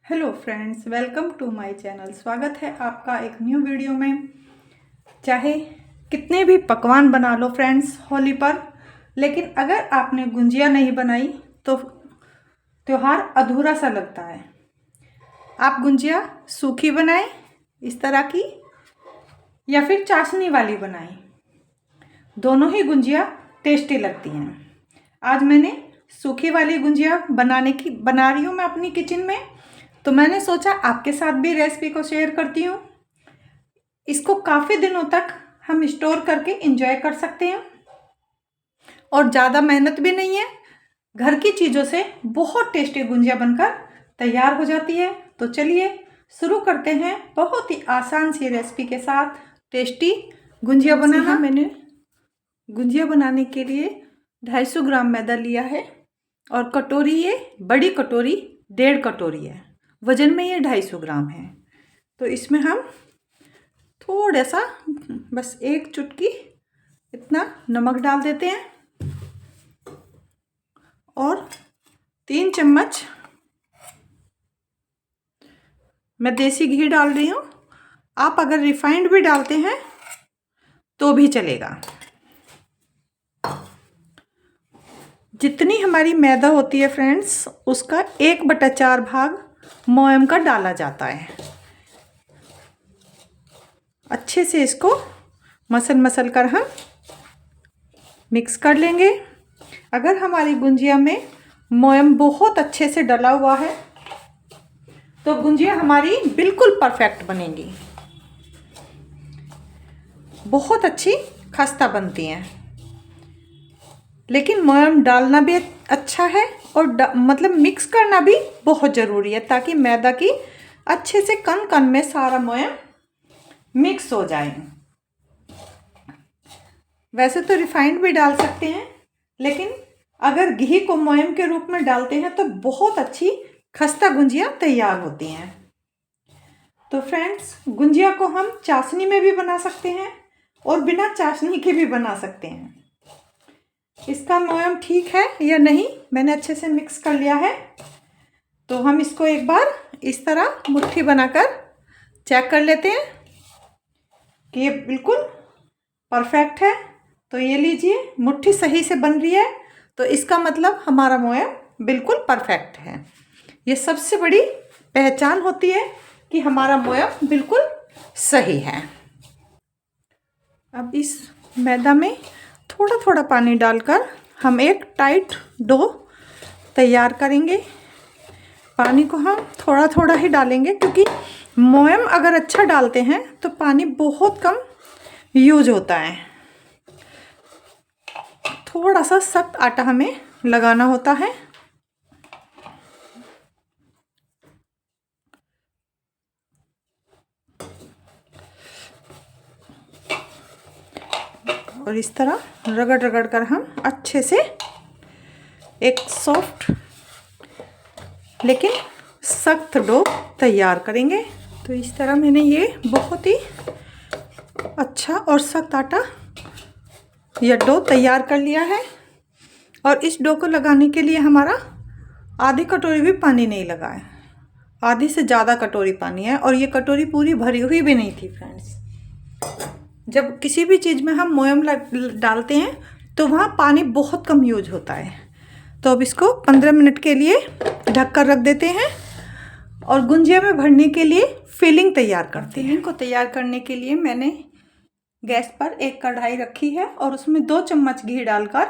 Hello friends, welcome to my channel. स्वागत है आपका एक न्यू वीडियो में। चाहे कितने भी पकवान बना लो फ्रेंड्स होली पर, लेकिन अगर आपने गुंजिया नहीं बनाई तो त्योहार अधूरा सा लगता है। आप गुंजिया सूखी बनाएं इस तरह की, या फिर चाशनी वाली बनाएं, दोनों ही गुंजिया टेस्टी लगती हैं। आज मैंने सूखी वाली गुंजिया बना रही हूँ मैं अपनी किचन में, तो मैंने सोचा आपके साथ भी रेसिपी को शेयर करती हूँ। इसको काफ़ी दिनों तक हम स्टोर करके एंजॉय कर सकते हैं और ज़्यादा मेहनत भी नहीं है। घर की चीज़ों से बहुत टेस्टी गुंजिया बनकर तैयार हो जाती है। तो चलिए शुरू करते हैं बहुत ही आसान सी रेसिपी के साथ टेस्टी गुंजिया बनाना। मैंने गुंजिया बनाने के लिए 250 ग्राम मैदा लिया है और कटोरी, ये बड़ी कटोरी 1.5 कटोरी है। वजन में ये 250 ग्राम है। तो इसमें हम थोड़ा सा, बस 1 चुटकी इतना नमक डाल देते हैं और 3 चम्मच मैं देसी घी डाल रही हूँ। आप अगर रिफाइंड भी डालते हैं तो भी चलेगा। जितनी हमारी मैदा होती है फ्रेंड्स, उसका 1/4 भाग मोयम का डाला जाता है। अच्छे से इसको मसल कर हम मिक्स कर लेंगे। अगर हमारी गुंजिया में मोयम बहुत अच्छे से डला हुआ है तो गुंजिया हमारी बिल्कुल परफेक्ट बनेगी, बहुत अच्छी खस्ता बनती हैं। लेकिन मोयम डालना भी अच्छा है और मतलब मिक्स करना भी बहुत ज़रूरी है, ताकि मैदा की अच्छे से कण कण में सारा मोयम मिक्स हो जाए। वैसे तो रिफाइंड भी डाल सकते हैं, लेकिन अगर घी को मोयम के रूप में डालते हैं तो बहुत अच्छी खस्ता गुंजिया तैयार होती हैं। तो फ्रेंड्स, गुंजिया को हम चाशनी में भी बना सकते हैं और बिना चाशनी के भी बना सकते हैं। इसका मोयम ठीक है या नहीं, मैंने अच्छे से मिक्स कर लिया है। तो हम इसको एक बार इस तरह मुट्ठी बनाकर चेक कर लेते हैं कि ये बिल्कुल परफेक्ट है। तो ये लीजिए, मुट्ठी सही से बन रही है, तो इसका मतलब हमारा मोयम बिल्कुल परफेक्ट है। ये सबसे बड़ी पहचान होती है कि हमारा मोयम बिल्कुल सही है। अब इस मैदा में थोड़ा थोड़ा पानी डालकर हम एक टाइट डो तैयार करेंगे। पानी को हम थोड़ा थोड़ा ही डालेंगे, क्योंकि मोयम अगर अच्छा डालते हैं तो पानी बहुत कम यूज होता है। थोड़ा सा सख्त आटा हमें लगाना होता है। और इस तरह रगड़ रगड़ कर हम अच्छे से एक सॉफ्ट लेकिन सख्त डो तैयार करेंगे। तो इस तरह मैंने ये बहुत ही अच्छा और सख्त आटा या डो तैयार कर लिया है। और इस डो को लगाने के लिए हमारा आधी कटोरी भी पानी नहीं लगा है, आधी से ज़्यादा कटोरी पानी है। और ये कटोरी पूरी भरी हुई भी नहीं थी फ्रेंड्स। जब किसी भी चीज़ में हम मोयम डालते हैं तो वहाँ पानी बहुत कम यूज होता है। तो अब इसको 15 मिनट के लिए ढक कर रख देते हैं और गुंजिया में भरने के लिए फिलिंग तैयार करते हैं। फिलिंग को तैयार करने के लिए मैंने गैस पर एक कढ़ाई रखी है और उसमें 2 चम्मच घी डालकर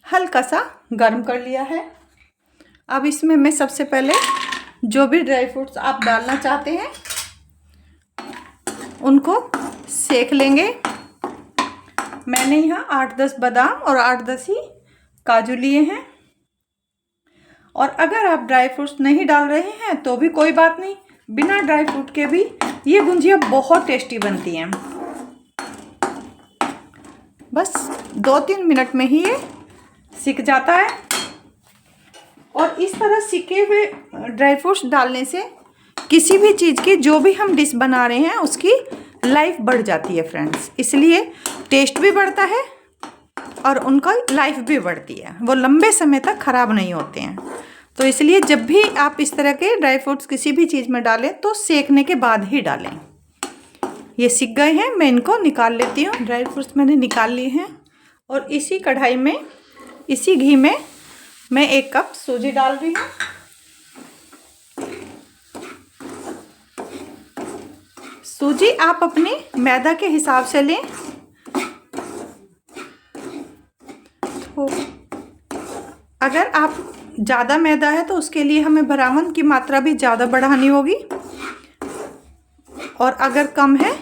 हल्का सा गर्म कर लिया है। अब इसमें मैं सबसे पहले जो भी ड्राई फ्रूट्स आप डालना चाहते हैं उनको सेक लेंगे। मैंने यहाँ 8-10 बादाम और 8-10 ही काजू लिए हैं। और अगर आप ड्राई फ्रूट्स नहीं डाल रहे हैं तो भी कोई बात नहीं, बिना ड्राई फ्रूट के भी ये गुंजिया बहुत टेस्टी बनती हैं। बस 2-3 मिनट में ही ये सिक जाता है। और इस तरह सिके हुए ड्राई फ्रूट्स डालने से किसी भी चीज़ की, जो भी हम डिश बना रहे हैं, उसकी लाइफ बढ़ जाती है फ्रेंड्स। इसलिए टेस्ट भी बढ़ता है और उनका लाइफ भी बढ़ती है, वो लंबे समय तक ख़राब नहीं होते हैं। तो इसलिए जब भी आप इस तरह के ड्राई फ्रूट्स किसी भी चीज़ में डालें तो सेकने के बाद ही डालें। ये सीख गए हैं, मैं इनको निकाल लेती हूँ। ड्राई फ्रूट्स मैंने निकाल लिए हैं और इसी कढ़ाई में, इसी घी में मैं 1 कप सूजी डाल रही हूँ। सूजी आप अपने मैदा के हिसाब से लें। तो अगर आप ज़्यादा मैदा है तो उसके लिए हमें भरावन की मात्रा भी ज़्यादा बढ़ानी होगी, और अगर कम है,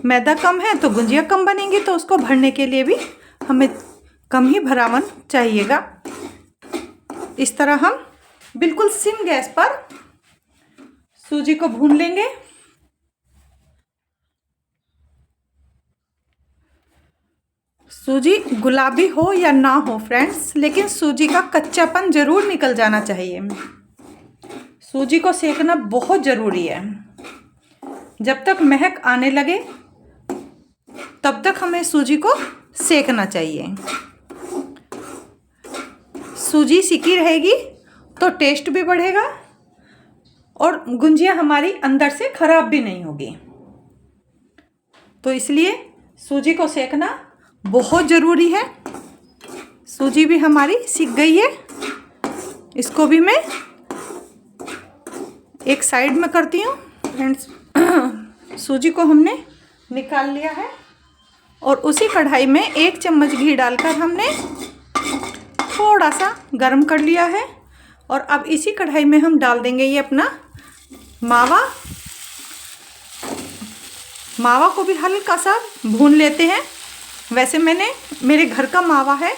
मैदा कम है तो गुंजिया कम बनेंगी, तो उसको भरने के लिए भी हमें कम ही भरावन चाहिएगा। इस तरह हम बिल्कुल सिम गैस पर सूजी को भून लेंगे। सूजी गुलाबी हो या ना हो फ्रेंड्स, लेकिन सूजी का कच्चापन ज़रूर निकल जाना चाहिए। सूजी को सेकना बहुत ज़रूरी है। जब तक महक आने लगे तब तक हमें सूजी को सेकना चाहिए। सूजी सिकी रहेगी तो टेस्ट भी बढ़ेगा और गुंजिया हमारी अंदर से ख़राब भी नहीं होगी। तो इसलिए सूजी को सेकना बहुत ज़रूरी है। सूजी भी हमारी सिक गई है, इसको भी मैं एक साइड में करती हूँ फ्रेंड्स। सूजी को हमने निकाल लिया है और उसी कढ़ाई में 1 चम्मच घी डालकर हमने थोड़ा सा गरम कर लिया है। और अब इसी कढ़ाई में हम डाल देंगे ये अपना मावा। मावा को भी हल्का सा भून लेते हैं। वैसे मेरे घर का मावा है,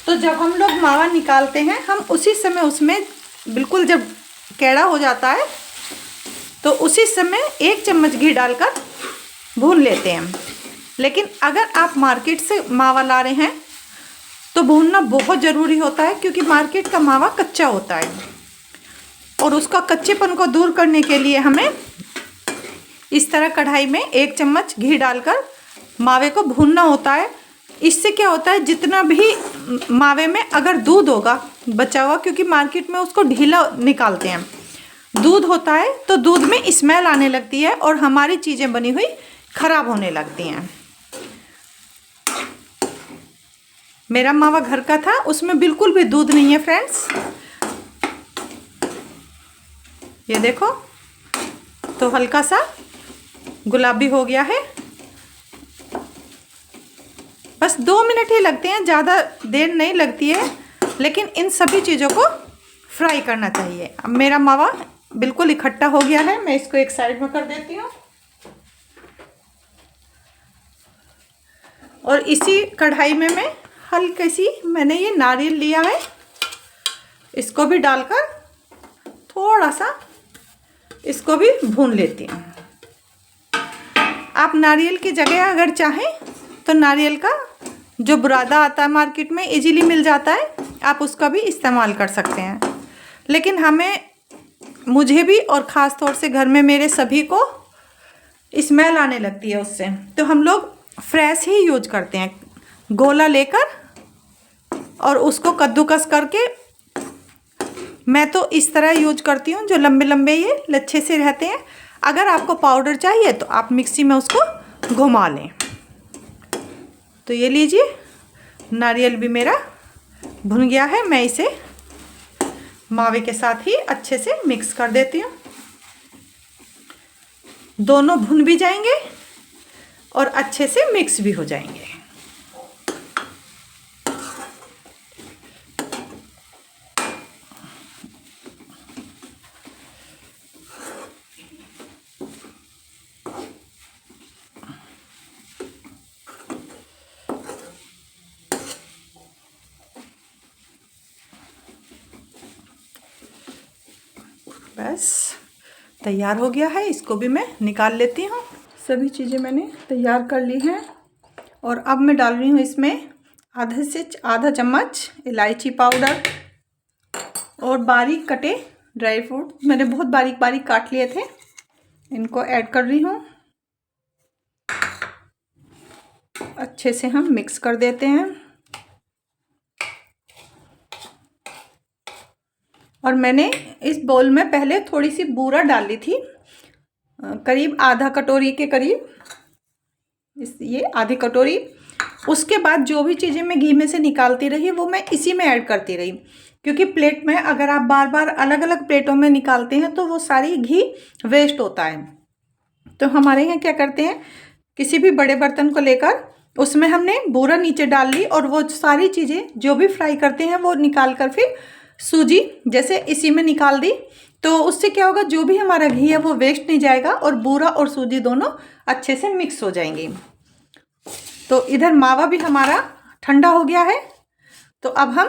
तो जब हम लोग मावा निकालते हैं हम उसी समय उसमें बिल्कुल जब कैड़ा हो जाता है तो उसी समय 1 चम्मच घी डालकर भून लेते हैं। लेकिन अगर आप मार्केट से मावा ला रहे हैं तो भूनना बहुत ज़रूरी होता है, क्योंकि मार्केट का मावा कच्चा होता है और उसका कच्चेपन को दूर करने के लिए हमें इस तरह कढ़ाई में 1 चम्मच घी डालकर मावे को भूनना होता है। इससे क्या होता है, जितना भी मावे में अगर दूध होगा बचा हुआ, क्योंकि मार्केट में उसको ढीला निकालते हैं, दूध होता है तो दूध में स्मेल आने लगती है और हमारी चीज़ें बनी हुई ख़राब होने लगती हैं। मेरा मावा घर का था, उसमें बिल्कुल भी दूध नहीं है फ्रेंड्स। ये देखो, तो हल्का सा गुलाबी हो गया है। बस 2 मिनट ही लगते हैं, ज़्यादा देर नहीं लगती है, लेकिन इन सभी चीज़ों को फ्राई करना चाहिए। अब मेरा मावा बिल्कुल इकट्ठा हो गया है, मैं इसको एक साइड में कर देती हूँ। और इसी कढ़ाई में मैं हल्की सी मैंने ये नारियल लिया है, इसको भी डालकर थोड़ा सा इसको भी भून लेती हूँ। आप नारियल की जगह अगर चाहें तो नारियल का जो बुरादा आता है मार्केट में इजीली मिल जाता है, आप उसका भी इस्तेमाल कर सकते हैं। लेकिन मुझे भी और ख़ास तौर से घर में मेरे सभी को स्मेल आने लगती है उससे, तो हम लोग फ्रेश ही यूज करते हैं। गोला लेकर और उसको कद्दूकस करके, मैं तो इस तरह यूज करती हूँ जो लंबे लंबे ये लच्छे से रहते हैं। अगर आपको पाउडर चाहिए तो आप मिक्सी में उसको घुमा लें। तो ये लीजिए, नारियल भी मेरा भुन गया है। मैं इसे मावे के साथ ही अच्छे से मिक्स कर देती हूँ। दोनों भुन भी जाएंगे और अच्छे से मिक्स भी हो जाएंगे। बस तैयार हो गया है, इसको भी मैं निकाल लेती हूँ। सभी चीज़ें मैंने तैयार कर ली हैं और अब मैं डाल रही हूँ इसमें आधा चम्मच इलायची पाउडर और बारीक कटे ड्राई फ्रूट मैंने बहुत बारीक बारीक काट लिए थे, इनको ऐड कर रही हूँ। अच्छे से हम मिक्स कर देते हैं। और मैंने इस बोल में पहले थोड़ी सी बूरा डाली थी, करीब आधा कटोरी के करीब, ये आधी कटोरी। उसके बाद जो भी चीज़ें मैं घी में से निकालती रही वो मैं इसी में ऐड करती रही, क्योंकि प्लेट में अगर आप बार बार अलग अलग प्लेटों में निकालते हैं तो वो सारी घी वेस्ट होता है। तो हमारे यहाँ क्या करते हैं, किसी भी बड़े बर्तन को लेकर उसमें हमने बूरा नीचे डाल ली और वो सारी चीज़ें जो भी फ्राई करते हैं वो निकाल कर फिर सूजी जैसे इसी में निकाल दी। तो उससे क्या होगा, जो भी हमारा घी है वो वेस्ट नहीं जाएगा और बूरा और सूजी दोनों अच्छे से मिक्स हो जाएंगी। तो इधर मावा भी हमारा ठंडा हो गया है। तो अब हम,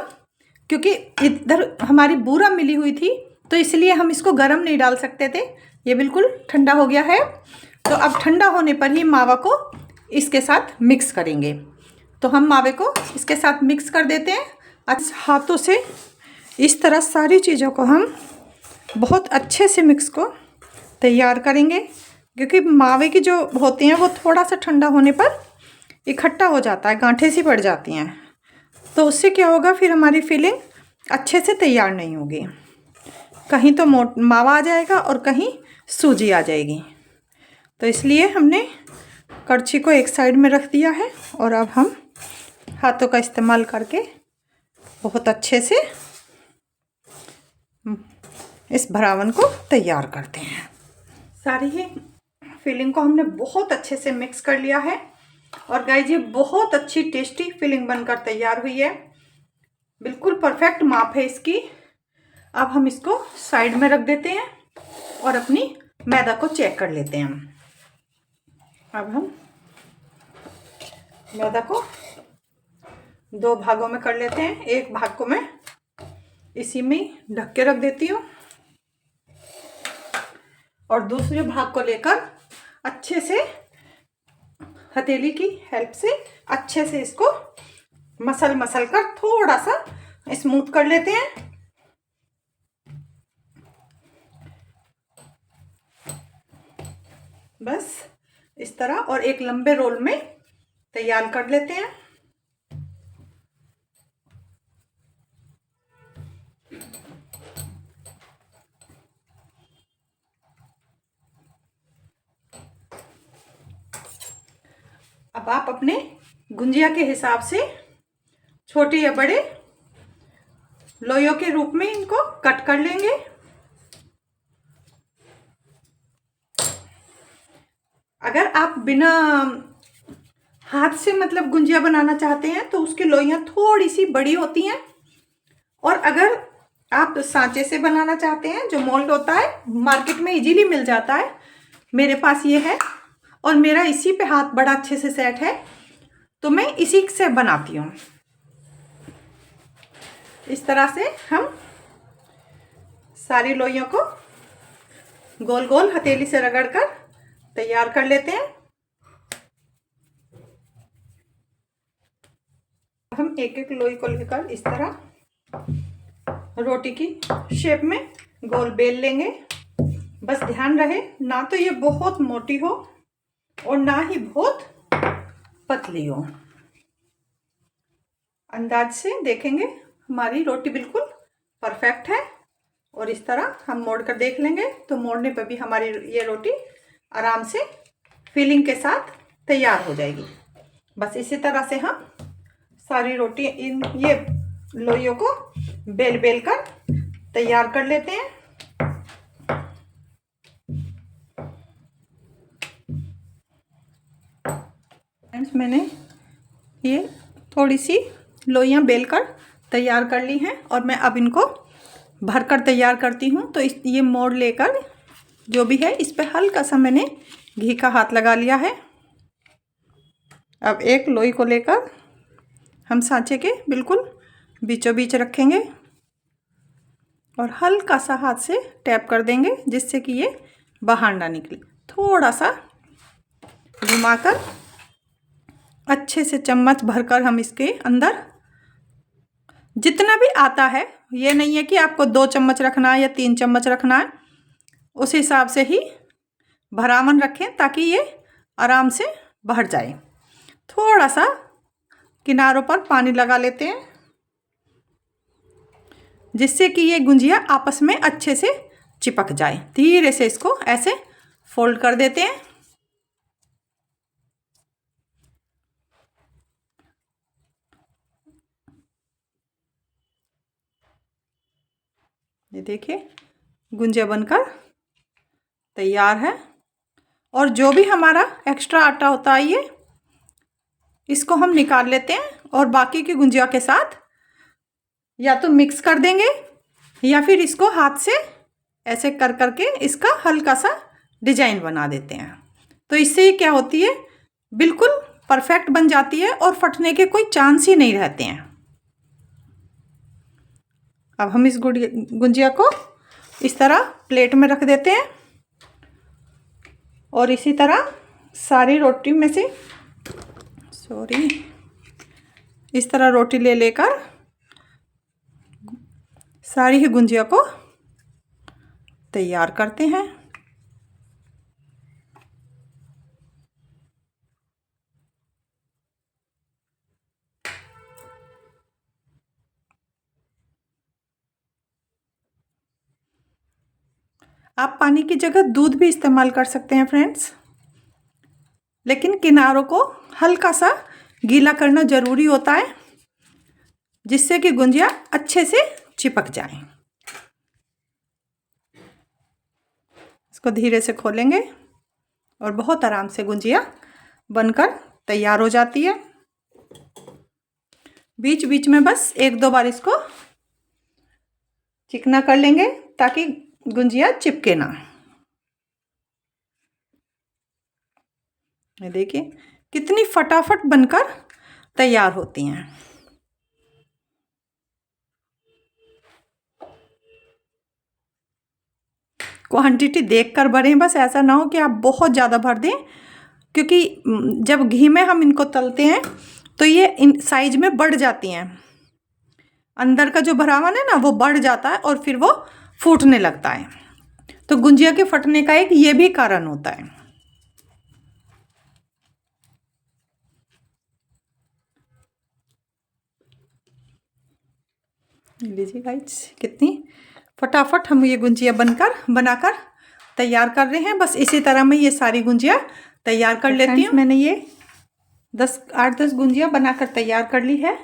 क्योंकि इधर हमारी बूरा मिली हुई थी तो इसलिए हम इसको गर्म नहीं डाल सकते थे, ये बिल्कुल ठंडा हो गया है। तो अब ठंडा होने पर ही मावा को इसके साथ मिक्स करेंगे। तो हम मावे को इसके साथ मिक्स कर देते हैं। हाथों से इस तरह सारी चीज़ों को हम बहुत अच्छे से मिक्स को तैयार करेंगे, क्योंकि मावे की जो होती हैं वो थोड़ा सा ठंडा होने पर इकट्ठा हो जाता है, गांठें सी पड़ जाती हैं। तो उससे क्या होगा, फिर हमारी फिलिंग अच्छे से तैयार नहीं होगी, कहीं तो मावा आ जाएगा और कहीं सूजी आ जाएगी। तो इसलिए हमने कड़छी को एक साइड में रख दिया है और अब हम हाथों का इस्तेमाल करके बहुत अच्छे से इस भरावन को तैयार करते हैं। सारी ही फिलिंग को हमने बहुत अच्छे से मिक्स कर लिया है और गाइस ये बहुत अच्छी टेस्टी फिलिंग बनकर तैयार हुई है, बिल्कुल परफेक्ट माप है इसकी। अब हम इसको साइड में रख देते हैं और अपनी मैदा को चेक कर लेते हैं। अब हम मैदा को दो भागों में कर लेते हैं। एक भाग को मैं इसी में ढक के रख देती हूँ और दूसरे भाग को लेकर अच्छे से हथेली की हेल्प से अच्छे से इसको मसल कर थोड़ा सा स्मूथ कर लेते हैं। बस इस तरह, और एक लंबे रोल में तैयार कर लेते हैं। अब आप अपने गुंजिया के हिसाब से छोटे या बड़े लोइयों के रूप में इनको कट कर लेंगे। अगर आप बिना हाथ से मतलब गुंजिया बनाना चाहते हैं तो उसकी लोइयां थोड़ी सी बड़ी होती हैं, और अगर आप सांचे से बनाना चाहते हैं, जो मोल्ड होता है मार्केट में इजीली मिल जाता है, मेरे पास ये है और मेरा इसी पे हाथ बड़ा अच्छे से सेट है तो मैं इसी से बनाती हूँ। इस तरह से हम सारी लोइयों को गोल गोल हथेली से रगड़कर तैयार कर लेते हैं। हम एक एक लोई को लेकर इस तरह रोटी की शेप में गोल बेल लेंगे। बस ध्यान रहे ना तो ये बहुत मोटी हो और ना ही बहुत पतली हो। अंदाज से देखेंगे हमारी रोटी बिल्कुल परफेक्ट है, और इस तरह हम मोड़ कर देख लेंगे तो मोड़ने पर भी हमारी ये रोटी आराम से फिलिंग के साथ तैयार हो जाएगी। बस इसी तरह से हम सारी रोटी इन ये लोइयों को बेल बेल कर तैयार कर लेते हैं। फ्रेंड्स, मैंने ये थोड़ी सी लोइयां बेल कर तैयार कर ली हैं और मैं अब इनको भर कर तैयार करती हूँ। तो ये मोड़ लेकर जो भी है इस पे हल्का सा मैंने घी का हाथ लगा लिया है। अब एक लोई को लेकर हम सांचे के बिल्कुल बीचों बीच रखेंगे और हल्का सा हाथ से टैप कर देंगे जिससे कि ये बाहर ना निकले। थोड़ा सा घुमाकर अच्छे से चम्मच भरकर हम इसके अंदर जितना भी आता है, ये नहीं है कि आपको 2 चम्मच रखना है या 3 चम्मच रखना है, उस हिसाब से ही भरावन रखें ताकि ये आराम से भर जाए। थोड़ा सा किनारों पर पानी लगा लेते हैं जिससे कि ये गुंजिया आपस में अच्छे से चिपक जाए। धीरे से इसको ऐसे फोल्ड कर देते हैं। ये देखिए गुंजिया बनकर तैयार है। और जो भी हमारा एक्स्ट्रा आटा होता है ये इसको हम निकाल लेते हैं और बाकी की गुंजिया के साथ या तो मिक्स कर देंगे या फिर इसको हाथ से ऐसे कर करके इसका हल्का सा डिजाइन बना देते हैं। तो इससे क्या होती है, बिल्कुल परफेक्ट बन जाती है और फटने के कोई चांस ही नहीं रहते हैं। अब हम इस गुंजिया को इस तरह प्लेट में रख देते हैं और इसी तरह सारी रोटी में से इस तरह रोटी ले लेकर सारी ही गुंजिया को तैयार करते हैं। आप पानी की जगह दूध भी इस्तेमाल कर सकते हैं फ्रेंड्स, लेकिन किनारों को हल्का सा गीला करना ज़रूरी होता है जिससे कि गुंजिया अच्छे से चिपक जाए। इसको धीरे से खोलेंगे और बहुत आराम से गुंजिया बनकर तैयार हो जाती है। बीच बीच में बस एक दो बार इसको चिकना कर लेंगे ताकि गुंजिया चिपके ना। ये देखिए कितनी फटाफट बनकर तैयार होती हैं। क्वांटिटी देखकर भरें, बस ऐसा ना हो कि आप बहुत ज़्यादा भर दें, क्योंकि जब घी में हम इनको तलते हैं तो ये इन साइज में बढ़ जाती हैं। अंदर का जो भरावन है ना वो बढ़ जाता है और फिर वो फूटने लगता है। तो गुंजिया के फटने का एक ये भी कारण होता है। लीजिए गाइस कितनी फटाफट हम ये गुंजिया बनाकर तैयार कर रहे हैं। बस इसी तरह मैं ये सारी गुंजिया तैयार कर लेती हूँ। मैंने ये 8-10 गुंजिया बनाकर तैयार कर ली है।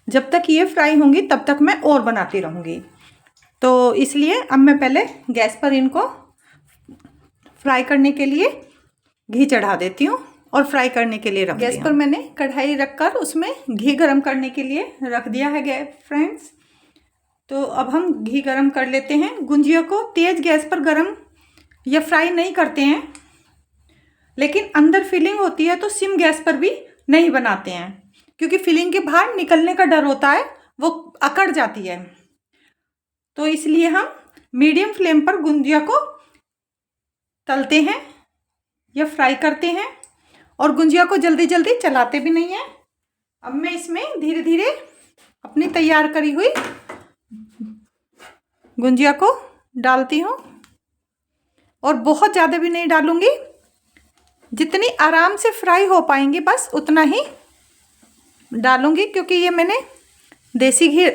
जब तक ये फ्राई होंगी तब तक मैं और बनाती रहूँगी। तो इसलिए अब मैं पहले गैस पर इनको फ्राई करने के लिए घी चढ़ा देती हूँ और फ्राई करने के लिए रख गैस पर मैंने कढ़ाई रखकर उसमें घी गरम करने के लिए रख दिया है फ्रेंड्स। तो अब हम घी गरम कर लेते हैं। गुंजिया को तेज़ गैस पर गरम या फ्राई नहीं करते हैं, लेकिन अंदर फिलिंग होती है तो सिम गैस पर भी नहीं बनाते हैं, क्योंकि फिलिंग के बाहर निकलने का डर होता है, वो अकड़ जाती है। तो इसलिए हम मीडियम फ्लेम पर गुंजिया को तलते हैं या फ्राई करते हैं और गुंजिया को जल्दी जल्दी चलाते भी नहीं हैं। अब मैं इसमें धीरे धीरे अपनी तैयार करी हुई गुंजिया को डालती हूँ और बहुत ज़्यादा भी नहीं डालूँगी, जितनी आराम से फ्राई हो पाएंगी बस उतना ही डालूँगी, क्योंकि ये मैंने देसी घी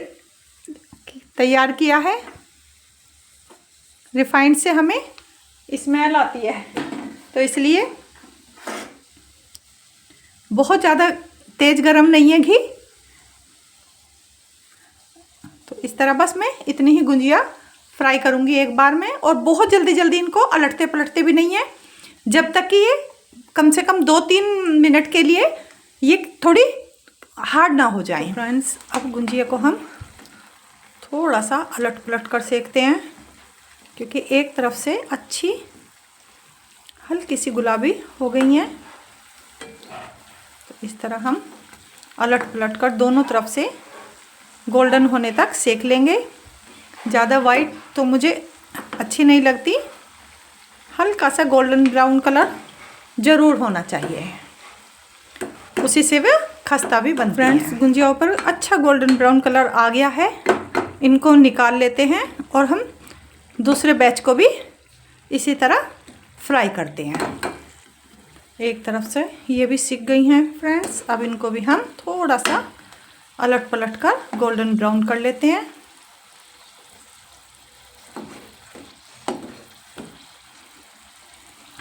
तैयार किया है। रिफाइंड से हमें स्मेल आती है, तो इसलिए बहुत ज़्यादा तेज़ गरम नहीं है घी। तो इस तरह बस मैं इतनी ही गुंजिया फ्राई करूँगी एक बार में, और बहुत जल्दी जल्दी इनको अलटते पलटते भी नहीं है, जब तक कि ये कम से कम 2-3 मिनट के लिए ये थोड़ी हार्ड ना हो जाए। फ्रेंड्स अब गुंजिया को हम थोड़ा सा अलट पलट कर सेकते हैं, क्योंकि एक तरफ से अच्छी हल्की सी गुलाबी हो गई हैं। तो इस तरह हम अलट पलट कर दोनों तरफ से गोल्डन होने तक सेक लेंगे। ज़्यादा वाइट तो मुझे अच्छी नहीं लगती, हल्का सा गोल्डन ब्राउन कलर ज़रूर होना चाहिए, उसी से वह खस्ता भी बनती है। फ्रेंड्स गुंजिया पर अच्छा गोल्डन ब्राउन कलर आ गया है, इनको निकाल लेते हैं और हम दूसरे बैच को भी इसी तरह फ्राई करते हैं। एक तरफ से ये भी सिक गई हैं फ्रेंड्स। अब इनको भी हम थोड़ा सा अलट पलट कर गोल्डन ब्राउन कर लेते हैं।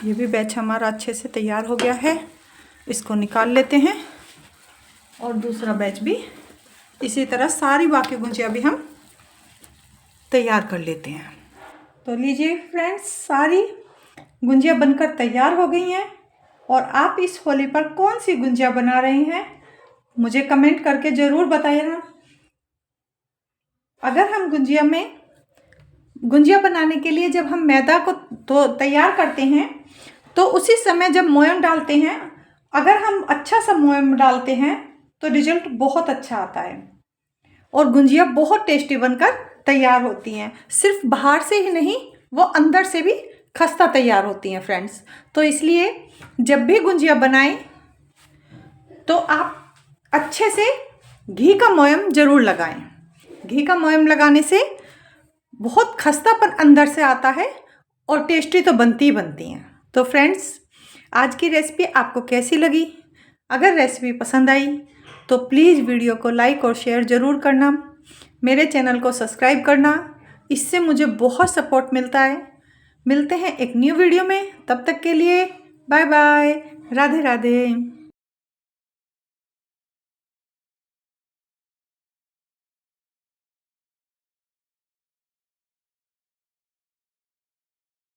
ये भी बैच हमारा अच्छे से तैयार हो गया है, इसको निकाल लेते हैं। और दूसरा बैच भी इसी तरह सारी बाकी गुंजिया भी हम तैयार कर लेते हैं। तो लीजिए फ्रेंड्स, सारी गुंजिया बनकर तैयार हो गई हैं। और आप इस होली पर कौन सी गुंजिया बना रहे हैं मुझे कमेंट करके ज़रूर बताइएगा। अगर हम गुंजिया बनाने के लिए जब हम मैदा को तो तैयार करते हैं तो उसी समय जब मोयम डालते हैं, अगर हम अच्छा सा मोयम डालते हैं तो रिजल्ट बहुत अच्छा आता है और गुंजिया बहुत टेस्टी बनकर तैयार होती हैं। सिर्फ बाहर से ही नहीं, वो अंदर से भी खस्ता तैयार होती हैं फ्रेंड्स। तो इसलिए जब भी गुंजिया बनाएं तो आप अच्छे से घी का मोयम ज़रूर लगाएं। घी का मोयम लगाने से बहुत खस्तापन अंदर से आता है और टेस्टी तो बनती ही बनती हैं। तो फ्रेंड्स, आज की रेसिपी आपको कैसी लगी? अगर रेसिपी पसंद आई तो प्लीज़ वीडियो को लाइक और शेयर ज़रूर करना, मेरे चैनल को सब्सक्राइब करना, इससे मुझे बहुत सपोर्ट मिलता है। मिलते हैं एक न्यू वीडियो में, तब तक के लिए बाय बाय, राधे राधे।